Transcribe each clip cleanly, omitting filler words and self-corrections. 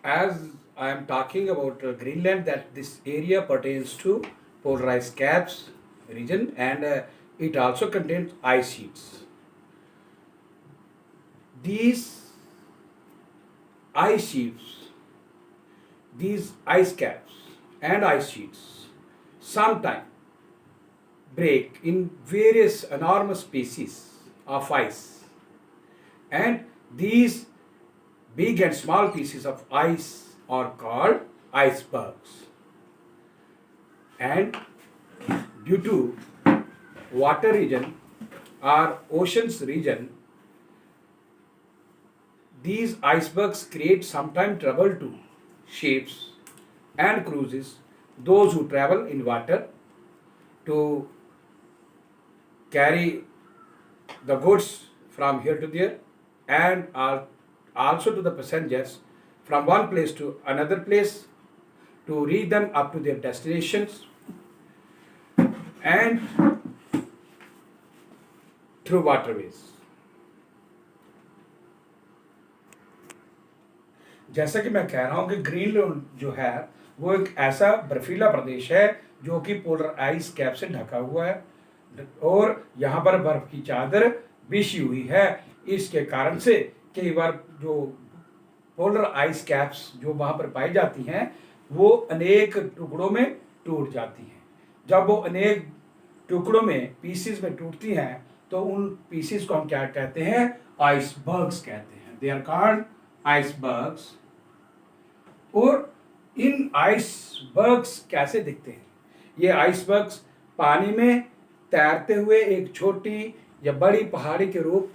as I am talking about Greenland, that this area pertains to polarized caps region, and it also contains ice sheets. These ice sheets, these ice caps and ice sheets sometimes break in various enormous pieces of ice, and these big and small pieces of ice are called icebergs. And due to water region or oceans region, these icebergs create sometimes trouble to ships and cruises, those who travel in water to carry the goods from here to there, and also to the passengers from one place to another place to reach them up to their destinations, and through waterways. जैसा कि मैं कह रहा हूं कि Greenland जो है वो एक ऐसा बर्फीला प्रदेश है जो कि पोलर आइस कैप से ढका हुआ है, और यहाँ पर बर्फ की चादर बिछी हुई है। इसके कारण से कई बार जो पोलर आइस कैप्स जो वहाँ पर पाई जाती हैं वो अनेक टुकड़ों में टूट जाती हैं। जब वो अनेक टुकड़ों में पीसीस में टूटती हैं तो उन पीसीस को हम क्या कहते हैं? आइसबर्ग्स कहते हैं। They are called icebergs. और इन आइसबर्ग्स कैसे दिखते हैं? ये आइसबर्ग्स पानी में तैरते हुए एक छोटी या बड़ी पहाड़ी के रूप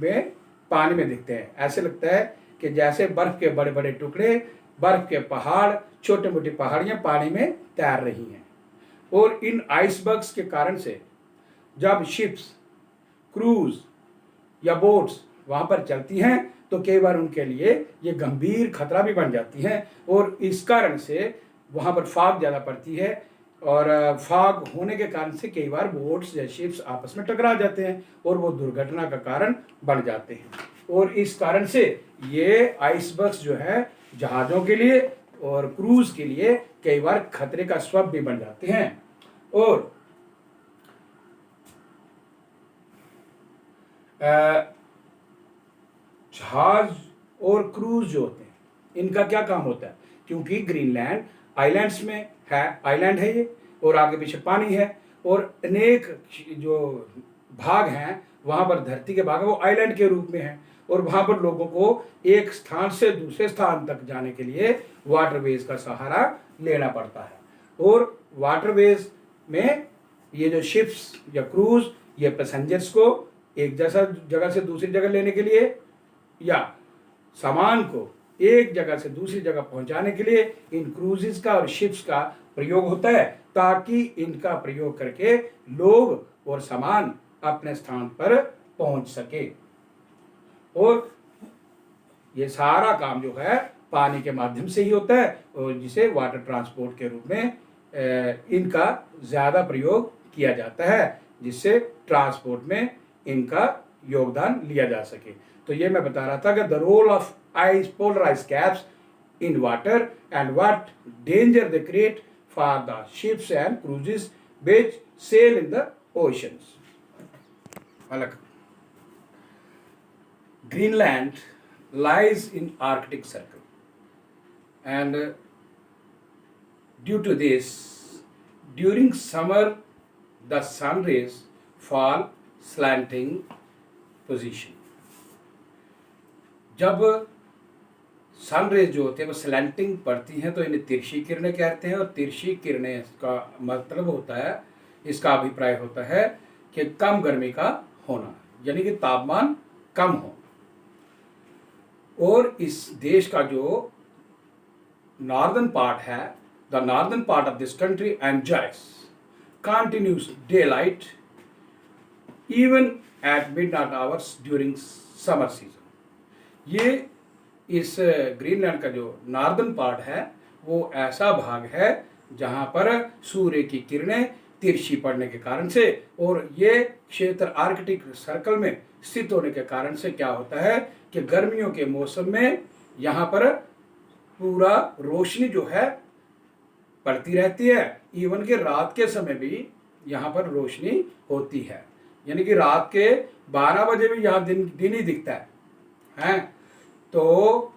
में पानी में दिखते हैं। ऐसे लगता है कि जैसे बर्फ के बड़े बड़े टुकड़े, बर्फ के पहाड़, छोटे मोटी पहाड़ियां पानी में तैर रही हैं। और इन आइसबर्ग्स के कारण से जब शिप्स, क्रूज या बोट्स वहां पर चलती हैं तो कई बार उनके लिए ये गंभीर खतरा भी बन जाती हैं, और इस कारण से वहां पर फाग ज़्यादा पड़ती है, और फाग होने के कारण से कई बार बोट्स या शिप्स आपस में टकरा जाते हैं और वो दुर्घटना का कारण बन जाते हैं। और इस कारण से ये आइसबर्ग्स जो है जहाज़ों के लिए और क्रूज के लिए कई बार खतरे का सबब भी बन जाते हैं। और जहाज और क्रूज जो होते हैं इनका क्या काम होता है? क्योंकि ग्रीनलैंड आइलैंड्स में है, आइलैंड है ये, और आगे पीछे पानी है, और अनेक जो भाग हैं वहाँ पर धरती के भाग है वो आइलैंड के रूप में हैं, और वहाँ पर लोगों को एक स्थान से दूसरे स्थान तक जाने के लिए वाटरवेज का सहारा लेना पड़ता है। और वाटरवेज में ये जो शिप्स या क्रूज ये पैसेंजर्स को एक जैसा जगह से दूसरी जगह लेने के लिए या सामान को एक जगह से दूसरी जगह पहुंचाने के लिए इन क्रूजेस का और शिप्स का प्रयोग होता है, ताकि इनका प्रयोग करके लोग और सामान अपने स्थान पर पहुंच सके। और ये सारा काम जो है पानी के माध्यम से ही होता है, और जिसे वाटर ट्रांसपोर्ट के रूप में इनका ज़्यादा प्रयोग किया जाता है, जिससे ट्रांसपोर्ट में इनका योगदान लिया जा सके। तो ये मैं बता रहा था कि the role of ice polar ice caps in water and what danger they create for the ships and cruises which sail in the oceans. अलग Greenland lies in Arctic Circle, and due to this, during summer the sun rays fall slanting position. जब sun rays जो होते हैं वो slanting पड़ती हैं तो इन्हें तिरछी किरणें कहते हैं, और तिरछी किरणें का मतलब होता है, इसका अभिप्राय होता है कि कम गर्मी का होना, यानी कि तापमान कम हो। और इस देश का जो नॉर्दर्न पार्ट है, the northern part of this country enjoys continuous daylight even at midnight hours during summer season. ये इस ग्रीनलैंड का जो नॉर्दर्न पार्ट है वो ऐसा भाग है जहाँ पर सूर्य की किरणें तिरछी पड़ने के कारण से, और ये क्षेत्र आर्कटिक सर्कल में स्थित होने के कारण से क्या होता है कि गर्मियों के मौसम में यहाँ पर पूरा रोशनी जो है पड़ती रहती है। इवन कि रात के समय भी यहाँ पर रोशनी होती है, यानी कि रात के 12 बजे भी यहाँ दिन ही दिखता है। तो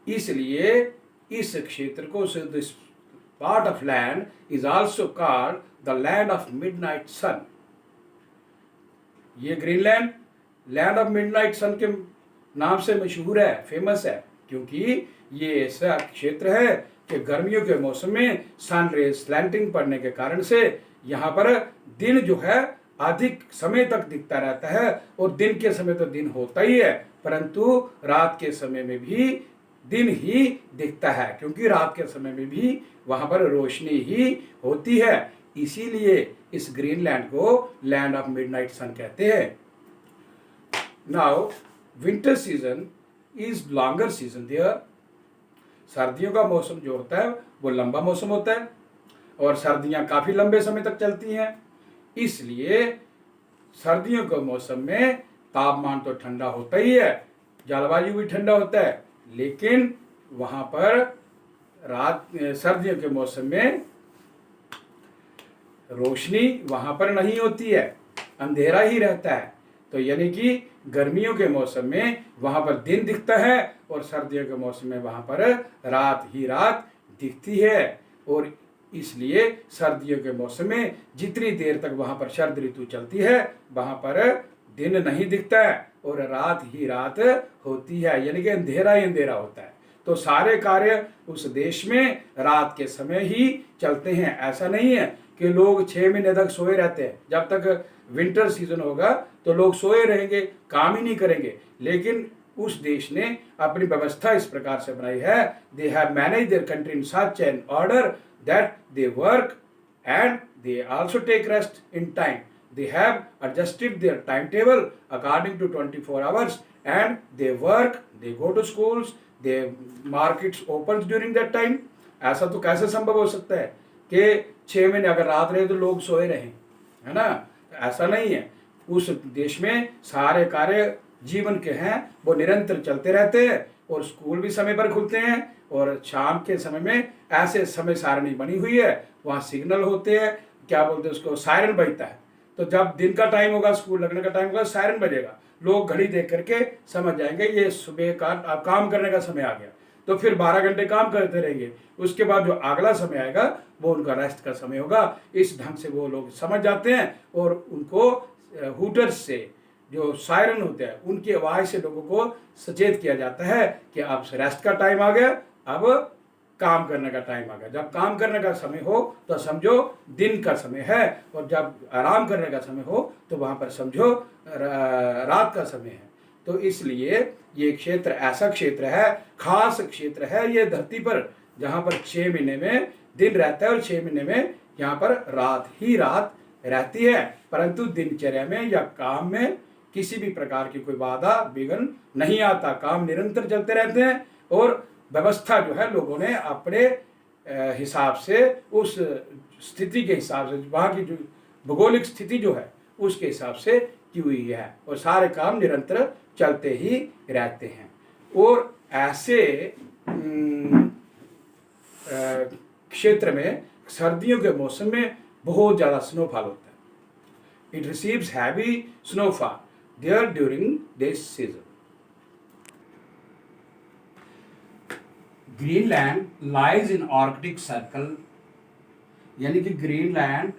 इसलिए इस क्षेत्र को, this part of land is also called the land of midnight sun. ये Greenland land of midnight sun के नाम से मशहूर है, फेमस है, क्योंकि ये ऐसा क्षेत्र है कि गर्मियों के मौसम में सन रेज स्लैंटिंग पड़ने के कारण से यहाँ पर दिन जो है अधिक समय तक दिखता रहता है। और दिन के समय तो दिन होता ही है, परंतु रात के समय में भी दिन ही दिखता है, क्योंकि रात के समय में भी वहाँ पर रोशनी ही होती है। इसीलिए इस ग्रीनलैंड को लैंड ऑफ मिडनाइट सन कहते हैं। Now winter season is longer season there. सर्दियों का मौसम जो होता है वो लंबा मौसम होता है और सर्दियां काफी लंबे समय तक चलती हैं। इसलिए सर्दियों के मौसम में तापमान तो ठंडा होता ही है, जलवायु भी ठंडा होता है, लेकिन वहां पर सर्दियों के मौसम में रोशनी वहां पर नहीं होती है, अंधेरा ही रहता है। तो यानी कि गर्मियों के मौसम में वहां पर दिन दिखता है और सर्दियों के मौसम में वहां पर रात ही रात दिखती है। और इसलिए सर्दियों के मौसम में जितनी देर तक वहां पर शरद ऋतु चलती है वहां पर दिन नहीं दिखता है और रात ही रात होती है, यानी कि अंधेरा ही अंधेरा होता है। तो सारे कार्य उस देश में रात के समय ही चलते हैं। ऐसा नहीं है कि लोग 6 महीने तक सोए रहते हैं। जब तक विंटर सीजन होगा तो लोग सोए रहेंगे, काम ही नहीं करेंगे। लेकिन उस देश ने अपनी व्यवस्था इस प्रकार से बनाई है, they have manage their country in such an order that they work and they also take rest in time. They have adjusted their timetable according to 24 hours and they work, they go to schools, their markets opens during that time. ऐसा तो कैसे संभव हो सकता है कि 6 महीने अगर रात रहे तो लोग सोए रहें, है ना? ऐसा नहीं है। उस देश में सारे कार्य जीवन के हैं वो निरंतर चलते रहते हैं और स्कूल भी समय पर खुलते हैं और शाम के समय में ऐसे समय सारणी बनी हुई है, वहाँ सिग्नल होते हैं, क्या बोलते हैं उसको, सायरन बजता है। तो जब दिन का टाइम होगा, स्कूल लगने का टाइम होगा, सायरन बजेगा, लोग घड़ी देख करके समझ जाएंगे ये सुबह का काम करने का समय आ गया। तो फिर 12 घंटे काम करते रहेंगे। उसके बाद जो अगला समय आएगा वो उनका रेस्ट का समय होगा। इस ढंग से वो लोग समझ जाते हैं और उनको हुटर्स से, जो सायरन होते हैं, उनकी आवाज़ से लोगों को सचेत किया जाता है कि अब रेस्ट का टाइम आ गया, अब काम करने का टाइम आ गया। जब काम करने का समय हो तो समझो दिन का समय है और जब आराम करने का समय हो तो वहाँ पर समझो रात का समय है। तो इसलिए ये क्षेत्र ऐसा क्षेत्र है, खास क्षेत्र है ये धरती पर, जहाँ पर 6 महीने में दिन रहता है और 6 महीने में यहाँ पर रात ही रात रहती है। परंतु दिनचर्या में या काम में किसी भी प्रकार की कोई बाधा विघ्न नहीं आता, काम निरंतर चलते रहते हैं और व्यवस्था जो है लोगों ने अपने हिसाब से, उस स्थिति के हिसाब से, वहाँ की जो भौगोलिक स्थिति जो है उसके हिसाब से की हुई है और सारे काम निरंतर चलते ही रहते हैं। और ऐसे क्षेत्र में सर्दियों के मौसम में बहुत ज़्यादा स्नोफॉल होता है। It receives heavy snowfall there during this season. Greenland lies in Arctic circle, यानी कि ग्रीनलैंड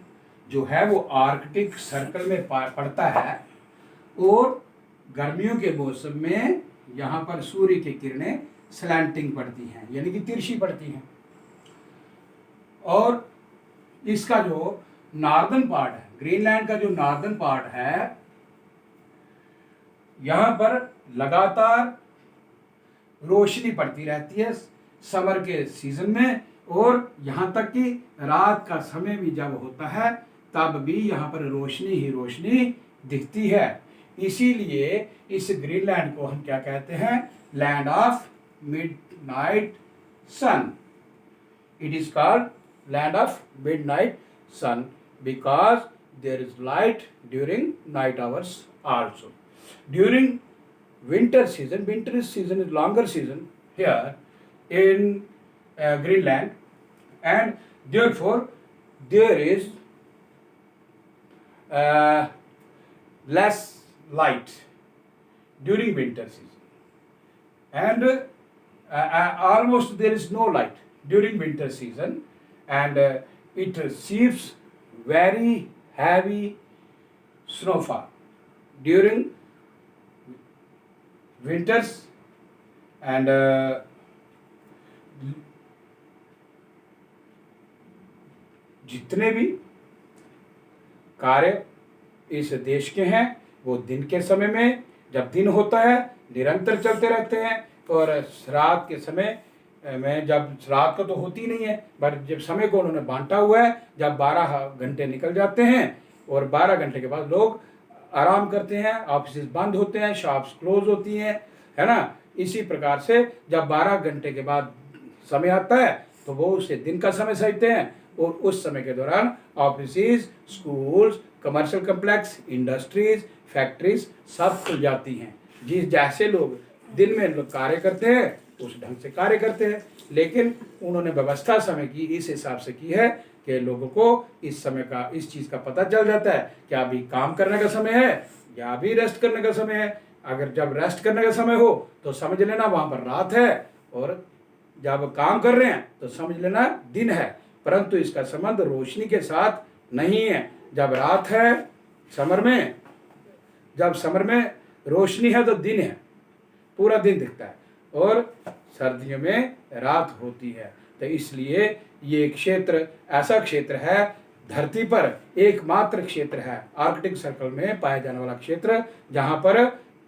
जो है वो आर्कटिक सर्कल में पड़ता है और गर्मियों के मौसम में यहाँ पर सूर्य की किरणें स्लैंटिंग पड़ती हैं, यानी कि तिरछी पड़ती हैं। और इसका जो नॉर्दर्न पार्ट है, ग्रीनलैंड का जो नॉर्दर्न पार्ट है, यहाँ पर लगातार रोशनी पड़ती रहती है समर के सीजन में, और यहाँ तक कि रात का समय भी जब होता है तब भी यहाँ पर रोशनी ही रोशनी दिखती है। इसीलिए इस ग्रीनलैंड को हम क्या कहते हैं, land of midnight sun. It is called land of midnight sun because there is light during night hours also. During winter season is longer season here. In Greenland, and therefore there is less light during winter season, and almost there is no light during winter season, and it receives very heavy snowfall during winters, and जितने भी कार्य इस देश के हैं वो दिन के समय में, जब दिन होता है, निरंतर चलते रहते हैं, और रात के समय में, जब रात को तो होती नहीं है, पर जब समय को उन्होंने बांटा हुआ है, जब 12 घंटे निकल जाते हैं और 12 घंटे के बाद लोग आराम करते हैं, ऑफिस बंद होते हैं, शॉप्स क्लोज होती हैं, है ना। इसी प्रकार से जब 12 घंटे के बाद समय आता है तो वो उसे दिन का समय समझते हैं, और उस समय के दौरान office, schools, commercial complex, industries, factories सब खुल जाती हैं। जिस जैसे लोग दिन में लोग कार्य करते हैं उस ढंग से कार्य करते हैं, लेकिन उन्होंने व्यवस्था समय की इस हिसाब से की है कि लोगों को इस समय का, इस चीज़ का पता चल जाता है कि अभी काम करने का समय है या अभी रेस्ट करने का समय है। अगर जब रेस्ट करने का समय हो तो समझ लेना वहाँ पर रात है, और जब काम कर रहे हैं तो समझ लेना दिन है, परंतु इसका संबंध रोशनी के साथ नहीं है। जब रात है समर में, जब समर में रोशनी है तो दिन है, पूरा दिन दिखता है, और सर्दियों में रात होती है। तो इसलिए ये क्षेत्र ऐसा क्षेत्र है, धरती पर एकमात्र क्षेत्र है, आर्कटिक सर्कल में पाया जाने वाला क्षेत्र, जहाँ पर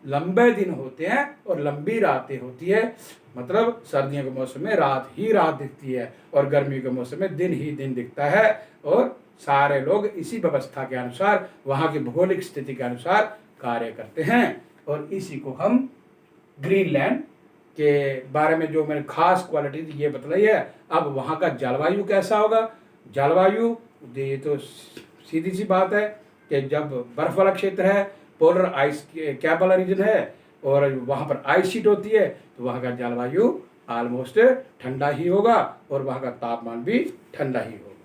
लंबे दिन होते हैं और लंबी रातें होती है। मतलब सर्दियों के मौसम में रात ही रात दिखती है और गर्मियों के मौसम में दिन ही दिन दिखता है, और सारे लोग इसी व्यवस्था के अनुसार, वहाँ की भौगोलिक स्थिति के अनुसार कार्य करते हैं। और इसी को हम ग्रीनलैंड के बारे में जो मैंने खास क्वालिटी ये बतलाई है। अब वहाँ का जलवायु कैसा होगा? जलवायु ये तो सीधी सी बात है कि जब बर्फ वाला क्षेत्र है, पोलर आइस कैप वाला रीजन है, और वहाँ पर आइस शीट होती है, तो वहाँ का जलवायु ऑलमोस्ट ठंडा ही होगा और वहाँ का तापमान भी ठंडा ही होगा।